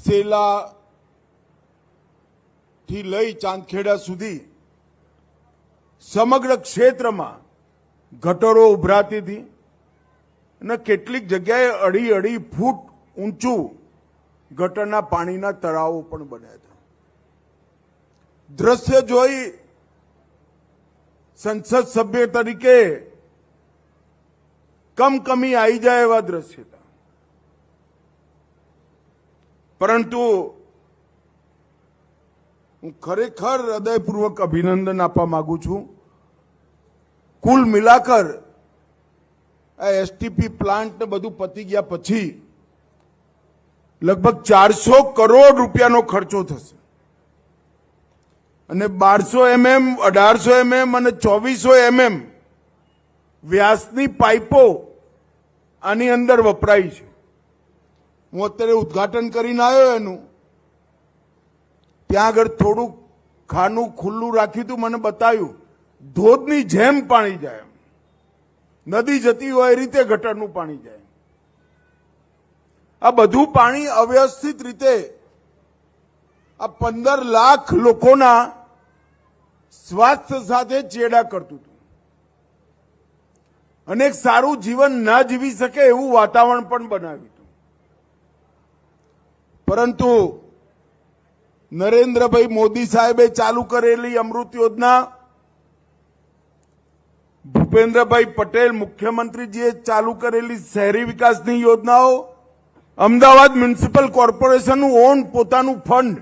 સેલા થી લઈ ચાંદખેડા સુધી સમગ્ર ક્ષેત્રમાં ગટરો ઉભરાતી હતી અને કેટલીક જગ્યાએ અઢી અઢી ફૂટ ઊંચું ગટરના પાણીના તળાવો પણ બન્યા હતા. દ્રશ્ય જોઈ સંસદ સભ્ય તરીકે કમકમી આવી જાય એવા દ્રશ્ય હતા. પરંતુ હું ખરેખર હૃદયપૂર્વક અભિનંદન આપવા માંગુ છું. કુલ મિલાકર આ એસટીપી પ્લાન્ટ બધું પતી ગયા પછી લગભગ 400 કરોડ રૂપિયાનો ખર્ચો થશે અને 1200 mm, 1800 mm અને 2400 mm વ્યાસની પાઇપો આની અંદર વપરાય છે. હું અત્યારે ઉદ્ઘાટન કરીને આવ્યો એનું. ત્યાં આગળ થોડું ખાનું ખુલ્લું રાખ્યું હતું, મને બતાવ્યું ધોધની જેમ પાણી જાય, નદી જતી હોય એ રીતે ગટરનું પાણી જાય. આ બધું પાણી અવ્યવસ્થિત રીતે આ 15 લાખ લોકોના સ્વાસ્થ્ય સાથે ચેડા કરતું હતું અને એક સારું જીવન ના જીવી શકે એવું વાતાવરણ પણ બનાવ્યું હતું. પરંતુ નરેન્દ્રભાઈ મોદી સાહેબે ચાલુ કરેલી અમૃત યોજના, ભૂપેન્દ્રભાઈ પટેલ મુખ્યમંત્રીજીએ ચાલુ કરેલી શહેરી વિકાસની યોજનાઓ, અમદાવાદ મ્યુનિસિપલ કોર્પોરેશનનું ઓન પોતાનું ફંડ